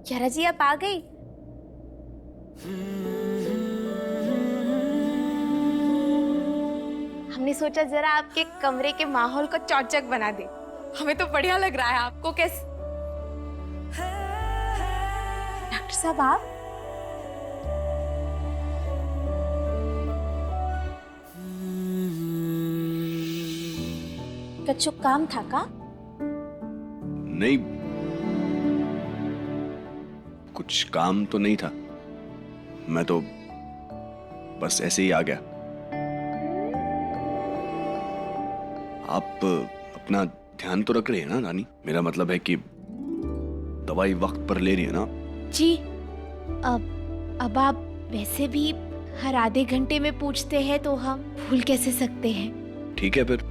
यारा जी आप आ गई। हमने सोचा जरा आपके कमरे के माहौल को चौचक बना दे। हमें तो बढ़िया लग रहा है, आपको कैसे? डॉक्टर साहब आप कच्चू काम था का? नहीं, कुछ काम तो नहीं था, मैं तो बस ऐसे ही आ गया। आप अपना ध्यान तो रख रहे हैं ना रानी? मेरा मतलब है कि दवाई वक्त पर ले रही है ना? जी। अब आप वैसे भी हर आधे घंटे में पूछते हैं तो हम भूल कैसे सकते हैं। ठीक है फिर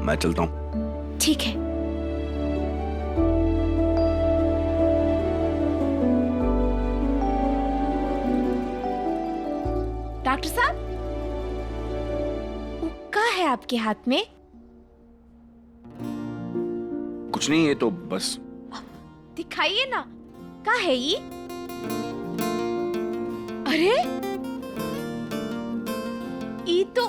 मैं चलता हूँ। ठीक है। डॉक्टर साहब, क्या है आपके हाथ में? कुछ नहीं, ये तो बस। दिखाइए ना, क्या है ये? अरे ये तो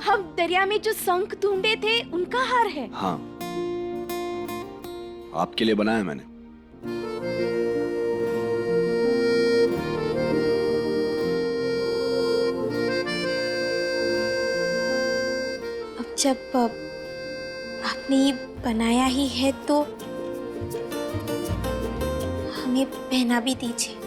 हम दरिया में जो शंख ढूंढे थे उनका हार है। हाँ, आपके लिए बनाया मैंने। अब जब आपने ये बनाया ही है तो हमें पहना भी दीजिए।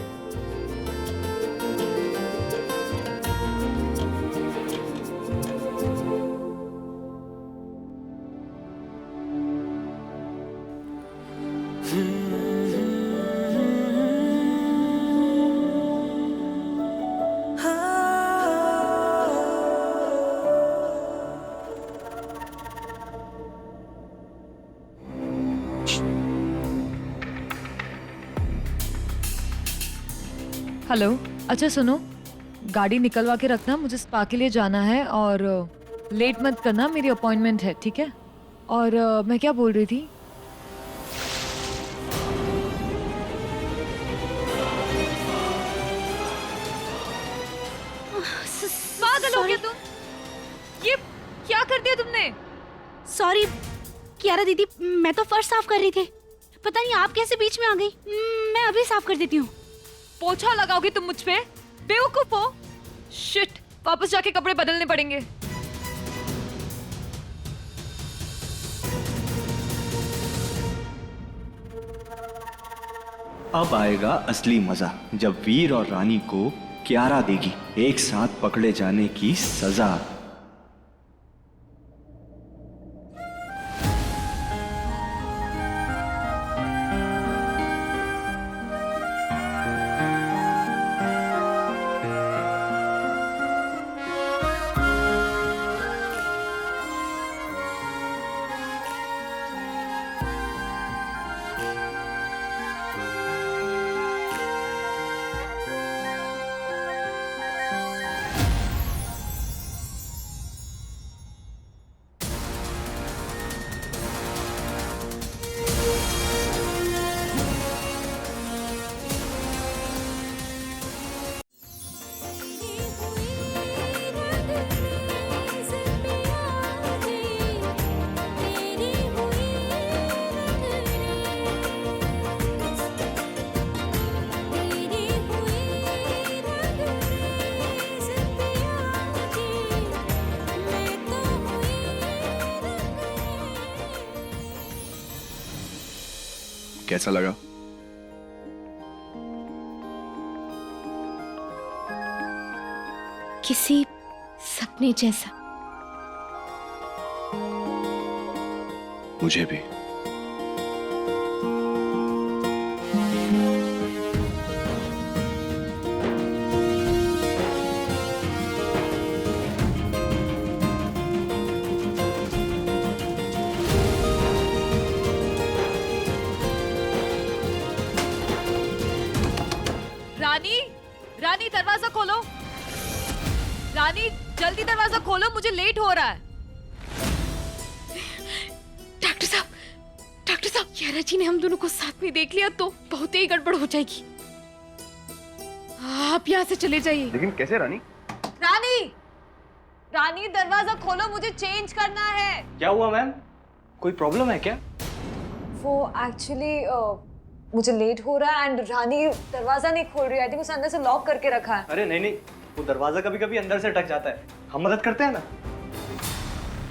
हेलो, अच्छा सुनो, गाड़ी निकलवा के रखना, मुझे स्पा के लिए जाना है और लेट मत करना, मेरी अपॉइंटमेंट है, ठीक है? और मैं क्या बोल रही थी? पागल हो गया तुम? ये क्या कर दिया तुमने? सॉरी कियारा दीदी, मैं तो फर्श साफ कर रही थी, पता नहीं आप कैसे बीच में आ गई। मैं अभी साफ कर देती हूँ। पोछा लगाओगी तुम मुझ पे? बेवकूफ हो। शिट, वापस जाके कपड़े बदलने पड़ेंगे। अब आएगा असली मजा, जब वीर और रानी को कियारा देगी एक साथ पकड़े जाने की सजा। कैसा लगा? किसी सपने जैसा। मुझे भी। रानी, रानी दरवाजा खोलो। रानी जल्दी दरवाजा खोलो, मुझे लेट हो रहा है। डॉक्टर साहब, डॉक्टर साहब, कियारा जी ने हम दोनों को साथ में देख लिया तो बहुत ही गड़बड़ हो जाएगी। आप यहाँ से चले जाइए। लेकिन कैसे रानी? रानी, रानी दरवाजा खोलो, मुझे चेंज करना है। क्या हुआ मैम? कोई प्रॉब्लम है क्या? वो एक्चुअली मुझे लेट हो रहा है एंड रानी दरवाजा नहीं खोल रही है। आई थिंक उसे अंदर से लॉक करके रखा है। अरे नहीं नहीं, वो दरवाजा कभी कभी अंदर से अटक जाता है, हम मदद करते हैं ना।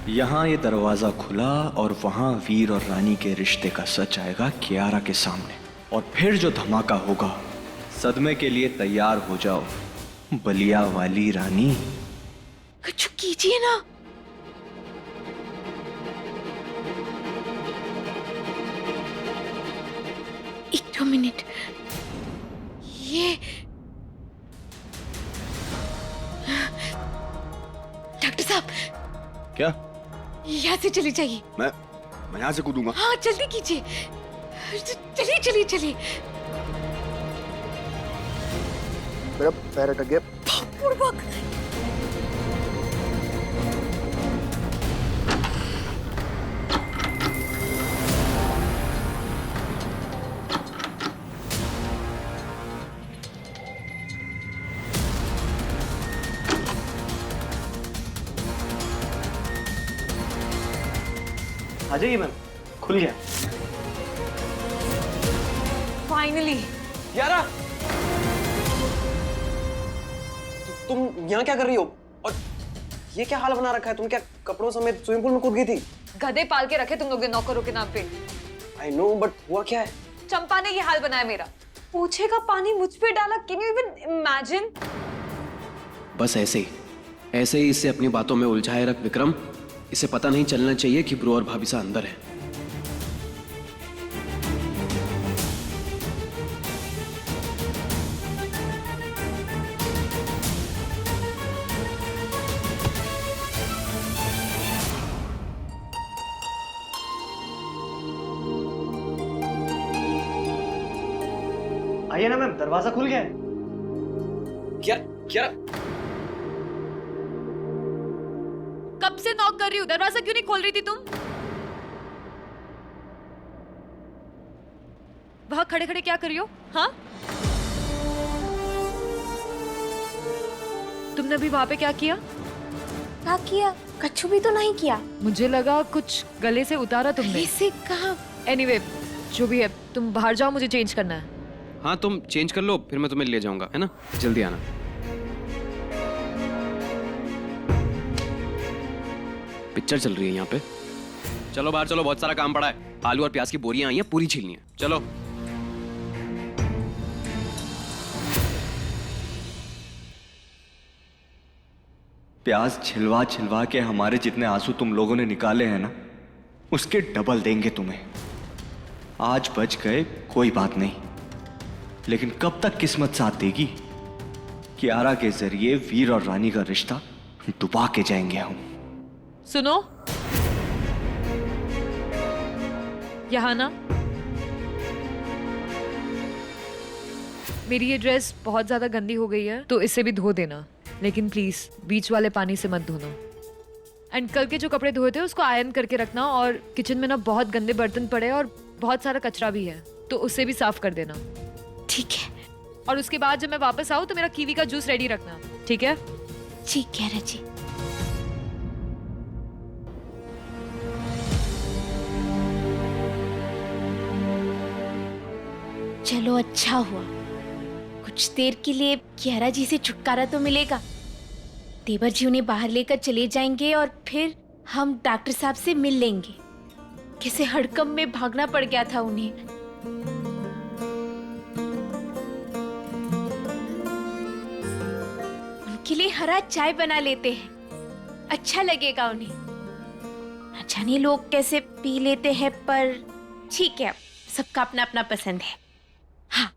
यहाँ ये दरवाजा खुला और वहाँ वीर और रानी के रिश्ते का सच आएगा कियारा के सामने। और फिर जो धमाका होगा, सदमे के लिए तैयार हो जाओ बलिया वाली रानी। कुछ कीजिए ना। एक दो मिनट, ये डॉक्टर साहब क्या? यहाँ से चले जाइए। मैं यहाँ से कूदूंगा? हाँ जल्दी कीजिए, चलिए चलिए चलिए। मेरा पैर अटक गया। पूर्वक आ जाइए मैम, खुल गया। फाइनली। यारा, तुम यहाँ क्या कर रही हो? और ये क्या हाल बना रखा है? तुम क्या कपड़ों समेत स्विमिंग पूल में कूद गई थी? गधे पाल के रखे तुम लोग ने नौकरों के नाम पे। आई नो, बट हुआ क्या है? चंपा ने ये हाल बनाया मेरा। पूछे का पानी मुझ पे डाला। Can you even imagine? बस ऐसे ही इसे अपनी बातों में उलझाए रख विक्रम। इसे पता नहीं चलना चाहिए कि ब्रो और भाभी सा अंदर है। आइए ना मैम, दरवाजा खुल गया है। क्या क्या? कब से नॉक कर रही हूँ, दरवाजा क्यों नहीं खोल रही थी तुम? वहां खड़े खड़े क्या कर रही हो? हाँ, तुमने अभी वहां पे क्या किया? क्या किया? कछु भी तो नहीं किया। मुझे लगा कुछ गले से उतारा तुमने। ऐसे कहा? एनीवे, जो भी है, तुम बाहर जाओ, मुझे चेंज करना है। हाँ तुम चेंज कर लो, फिर मैं तुम्हें ले जाऊंगा, है ना? जल्दी आना। पिक्चर चल रही है यहाँ पे। चलो बाहर चलो, बहुत सारा काम पड़ा है। आलू और प्याज की बोरियां आई हैं, पूरी छीलनी है। चलो। प्याज छिलवा छिलवा के हमारे जितने आंसू तुम लोगों ने निकाले हैं ना, उसके डबल देंगे तुम्हें। आज बच गए, कोई बात नहीं, लेकिन कब तक किस्मत साथ देगी? कियारा के जरिए वीर और रानी का रिश्ता डुबा के जाएंगे हम। सुनो, यहाँ ना, मेरी ये ड्रेस बहुत ज्यादा गंदी हो गई है, तो इसे भी धो देना, लेकिन प्लीज बीच वाले पानी से मत धोना। एंड कल के जो कपड़े धोए थे उसको आयरन करके रखना। और किचन में ना बहुत गंदे बर्तन पड़े और बहुत सारा कचरा भी है, तो उसे भी साफ कर देना। ठीक है। और उसके बाद जब मैं वापस आऊँ तो मेरा कीवी का जूस रेडी रखना, ठीक है? ठीक कियारा जी। चलो अच्छा हुआ, कुछ देर के लिए कियारा जी से छुटकारा तो मिलेगा। देवर जी उन्हें बाहर लेकर चले जाएंगे और फिर हम डॉक्टर साहब से मिल लेंगे। कैसे हड़कंप में भागना पड़ गया था उन्हें। उनके लिए हरा चाय बना लेते हैं, अच्छा लगेगा उन्हें। न जाने लोग कैसे पी लेते हैं, पर ठीक है, सबका अपना अपना पसंद है। हाँ।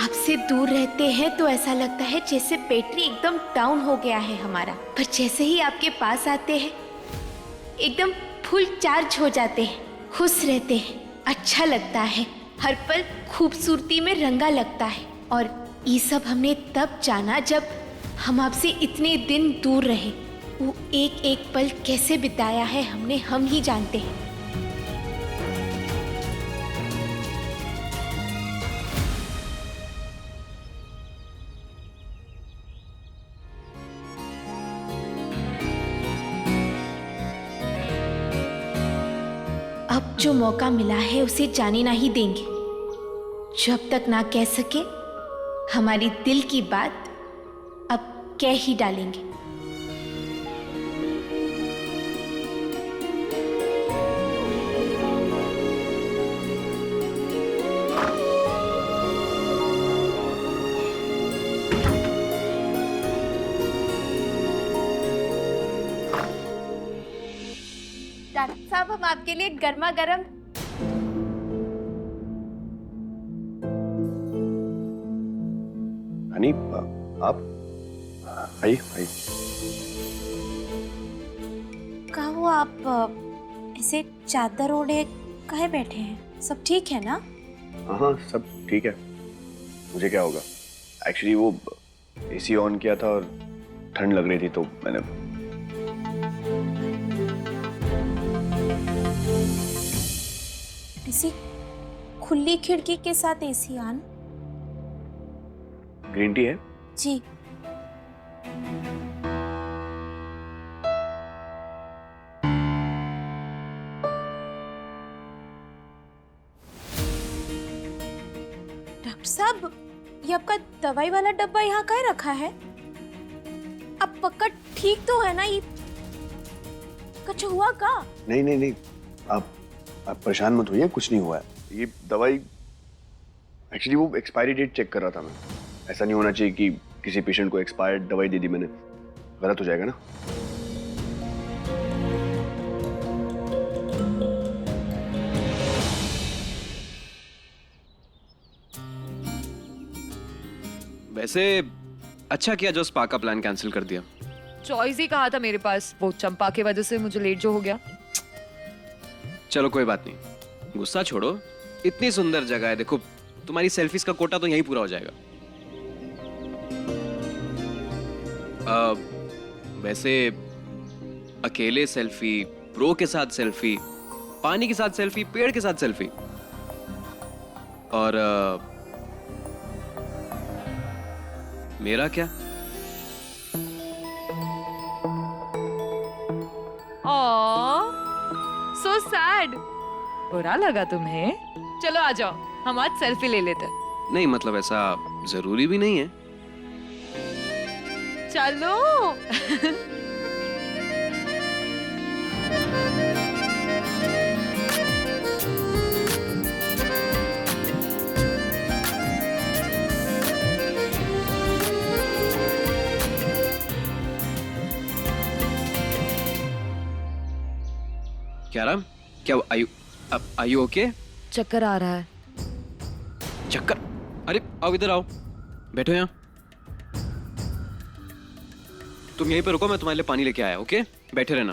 आपसे दूर रहते हैं तो ऐसा लगता है जैसे बैटरी एकदम डाउन हो गया है हमारा, पर जैसे ही आपके पास आते हैं एकदम फुल चार्ज हो जाते हैं, खुश रहते हैं, अच्छा लगता है, हर पल खूबसूरती में रंगा लगता है। और ये सब हमने तब जाना जब हम आपसे इतने दिन दूर रहे। वो एक एक पल कैसे बिताया है हमने, हम ही जानते हैं। अब जो मौका मिला है उसे जाने ना ही देंगे। जब तक ना कह सके हमारी दिल की बात अब कह ही डालेंगे। डॉक्टर साहब, हम आपके लिए गर्मा गर्म रानी, आप आइए आइए। कहा हुआ आप ऐसे चादर ओढ़े काहे बैठे हैं? सब ठीक है ना? हाँ हाँ, सब ठीक है। मुझे क्या होगा? एक्चुअली वो एसी ऑन किया था और ठंड लग रही थी तो मैंने। इसी खुली खिड़की के साथ एसी ऑन? ग्रीन टी है? जी। डॉक्टर साहब, ये आपका दवाई वाला डब्बा यहाँ काहे रखा है? अब पक्का ठीक तो है ना? ये कुछ हुआ का? नहीं नहीं नहीं, आप परेशान मत होइए, कुछ नहीं हुआ है। ये दवाई एक्चुअली वो एक्सपायरी डेट चेक कर रहा था मैं। ऐसा नहीं होना चाहिए कि किसी पेशेंट को एक्सपायर्ड दवाई दे दी मैंने, गलत हो जाएगा ना। वैसे अच्छा किया जो स्पा का प्लान कैंसिल कर दिया। चॉइस ही कहा था मेरे पास, वो चंपा की वजह से मुझे लेट जो हो गया। चलो कोई बात नहीं, गुस्सा छोड़ो। इतनी सुंदर जगह है, देखो तुम्हारी सेल्फीज का कोटा तो यहीं पूरा हो जाएगा। वैसे अकेले सेल्फी, प्रो के साथ सेल्फी, पानी के साथ सेल्फी, पेड़ के साथ सेल्फी, और मेरा क्या? So sad. बुरा लगा तुम्हें? चलो आ जाओ, हम आज सेल्फी ले लेते। नहीं मतलब ऐसा जरूरी भी नहीं है। चलो। क्या राम, क्या आयु ओके? चक्कर आ रहा है। चक्कर? अरे आओ इधर आओ, बैठो यहाँ। तुम यहीं पे रुको, मैं तुम्हारे लिए पानी लेके आया। ओके, बैठे रहना।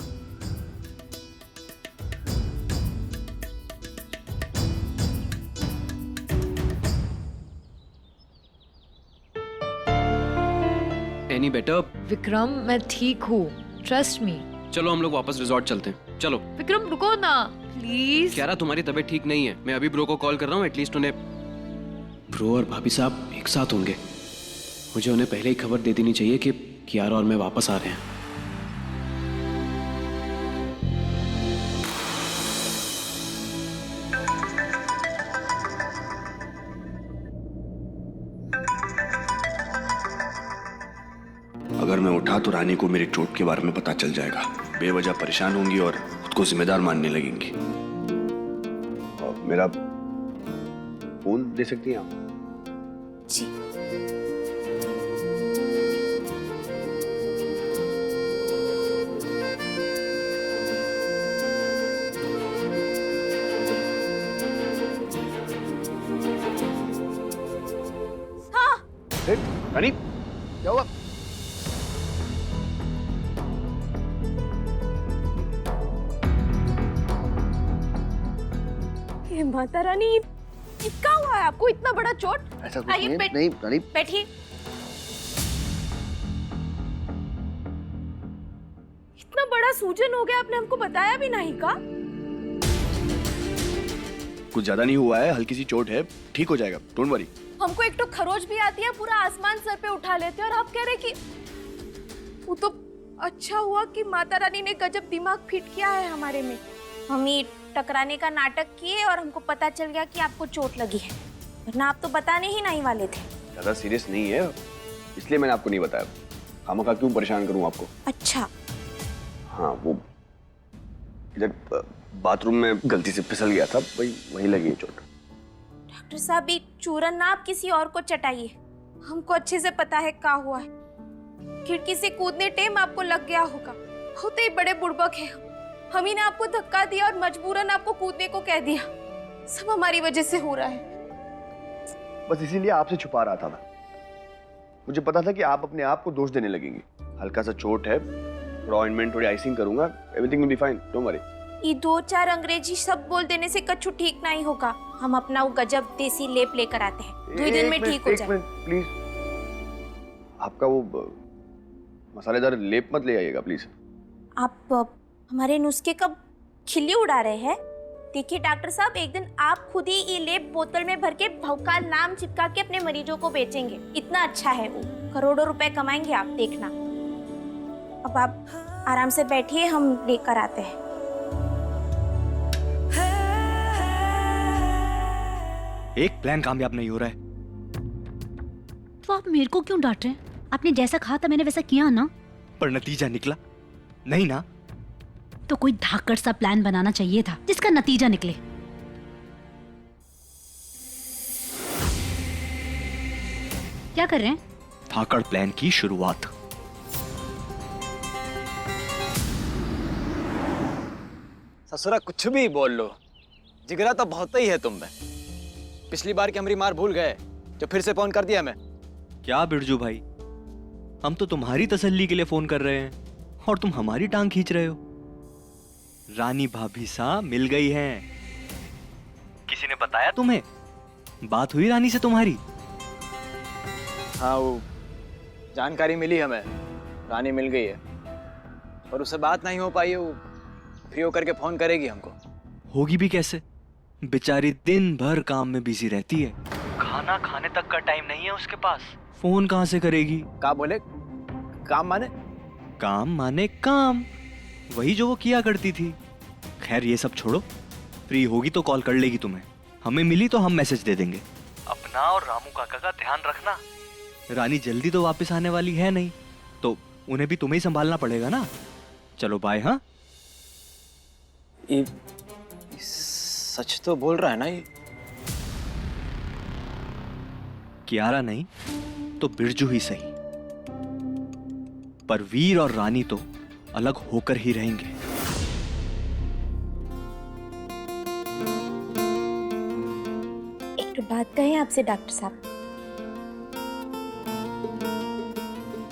Any better? विक्रम, मैं ठीक हूँ, ट्रस्ट मी। चलो हम लोग वापस रिजॉर्ट चलते हैं, चलो। विक्रम रुको ना प्लीज। क्यारा तुम्हारी तबीयत ठीक नहीं है, मैं अभी ब्रो को कॉल कर रहा हूँ, एटलीस्ट उन्हें। ब्रो और भाभी साहब एक साथ होंगे, मुझे उन्हें पहले ही खबर दे देनी चाहिए कि कियारा और मैं वापस आ रहे हैं। अगर मैं उठा तो रानी को मेरी चोट के बारे में पता चल जाएगा, बेवजह परेशान होंगी और खुद को जिम्मेदार मानने लगेंगी। और मेरा फोन दे सकती हैं आप? जी। रानी क्या हुआ? हे माता रानी, ये क्या हुआ है आपको? इतना बड़ा चोट? ऐसा कुछ आइए, नहीं है। बैठ- नहीं रानी, बैठिए। इतना बड़ा सूजन हो गया, आपने हमको बताया भी नहीं का? कुछ ज्यादा नहीं हुआ है, हल्की सी चोट है, ठीक हो जाएगा, डोंट वरी। हमको एक तो खरोच भी आती है, पूरा आसमान सर पे उठा लेते हैं, और आप कह रहे कि वो तो अच्छा हुआ कि माता रानी ने गजब दिमाग फिट किया है हमारे में। हम ये टकराने का नाटक किए और हमको पता चल गया कि आपको चोट लगी है, वरना आप तो बताने ही नहीं वाले थे। ज्यादा सीरियस नहीं है, इसलिए मैंने आपको नहीं बताया। खामखा क्यों परेशान करूं आपको? अच्छा, हाँ, वो इधर बाथरूम में गलती से फिसल गया था, वही लगी है चोट। डॉक्टर साहब, ये चूरन ना आप किसी और को चटाइए, हमको अच्छे से पता है क्या हुआ है। खिड़की से कूदने टाइम आपको लग गया होगा, होते ही बड़े बुड़बक है हम ही ने आपको धक्का दिया और मजबूरन आपको कूदने को कह दिया। सब हमारी वजह से हो रहा है। बस इसीलिए आपसे छुपा रहा था मैं। मुझे पता था कि आप अपने आप को दोष देने लगेंगे। हल्का सा चोट है, थोड़ा ऑइंटमेंट, थोड़ी आइसिंग करूंगा, everything will be fine, don't worry. ये 2-4 अंग्रेजी शब्द बोल देने से कछु ठीक नहीं होगा। हम अपना वो गजब देसी लेप लेकर आते हैं, 2 दिन में ठीक हो जाए। प्लीज, आपका वो मसालेदार लेप मत ले आइएगा प्लीज। आप हमारे नुस्खे कब खिल्ली उड़ा रहे हैं? देखिए डॉक्टर साहब, एक दिन आप खुद ही ये लेप बोतल में भर के भौकाल नाम चिपका के अपने मरीजों को बेचेंगे। इतना अच्छा है वो, करोड़ों रुपए कमाएंगे आप, देखना। अब आप आराम से बैठिए, हम लेकर आते हैं। एक प्लान कामयाब नहीं हो रहा है। तो आप मेरे को क्यों डांट रहे हैं? आपने जैसा कहा था मैंने वैसा किया ना। पर नतीजा निकला नहीं ना। तो कोई धाकड़ सा प्लान बनाना चाहिए था जिसका नतीजा निकले। क्या कर रहे हैं? धाकड़ प्लान की शुरुआत। ससुरा कुछ भी बोल लो, जिगरा तो बहुत ही है तुम में। पिछली बार की हमारी मार भूल गए जो फिर से फोन कर दिया हमें। क्या बिरजू भाई, हम तो तुम्हारी तसल्ली के लिए फोन कर रहे हैं और तुम हमारी टांग खींच रहे हो। रानी भाभी सा मिल गई हैं। किसी ने बताया तुम्हें? बात हुई रानी से तुम्हारी? हाँ, वो जानकारी मिली हमें, रानी मिल गई है, और उससे बात नहीं हो पाई है। वो फ्री होकर के फोन करेगी हमको। होगी भी कैसे, बेचारी दिन भर काम में बिजी रहती है, खाना खाने तक का टाइम नहीं है उसके पास। फोन कहां से करेगी? क्या बोले? काम माने? काम माने काम, वही जो वो किया करती थी। खैर ये सब छोड़ो, फ्री होगी तो कॉल कर लेगी तुम्हें। हमें मिली तो हम मैसेज दे देंगे। अपना और रामू काका का ध्यान रखना। रानी जल्दी तो वापस आने वाली है नहीं, तो उन्हें भी तुम्हें ही संभालना पड़ेगा ना। चलो बाय। हाँ, ये सच तो बोल रहा है ना ये? कियारा नहीं तो बिरजू ही सही, पर वीर और रानी तो अलग होकर ही रहेंगे। एक बात कहें आपसे डॉक्टर साहब,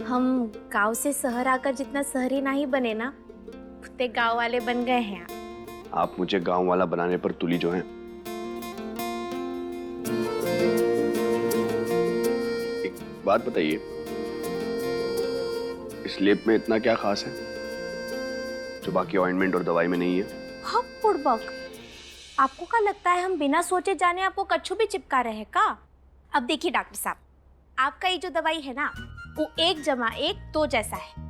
हम गांव से शहर आकर जितना शहरी नहीं बने ना, उतने गांव वाले बन गए हैं। आप मुझे गांव वाला बनाने पर तुली जो हैं। एक बात बताइए, इस लेप में इतना क्या खास है जो बाकी ऑइंटमेंट और दवाई में नहीं है? हाँ बुड़बक, आपको क्या लगता है हम बिना सोचे जाने आपको कछु भी चिपका रहे हैं का? अब देखिए डॉक्टर साहब, आपका ये जो दवाई है ना, वो 1 + 1 2 जैसा है,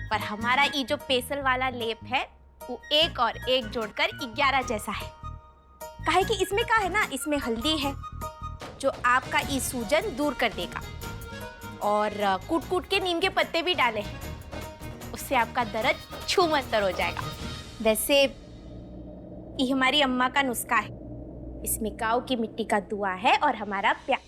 पर हमारा ये जो पेसल वाला लेप है वो 1 और 1 जोड़कर 11 जैसा है। काहे कि इसमें क्या है ना, इसमें हल्दी है जो आपका ये सूजन दूर कर देगा, और कूट कूट के नीम के पत्ते भी डाले हैं, उससे आपका दर्द छूमंतर हो जाएगा। वैसे ये हमारी अम्मा का नुस्खा है, इसमें गाँव की मिट्टी का दुआ है और हमारा प्यार।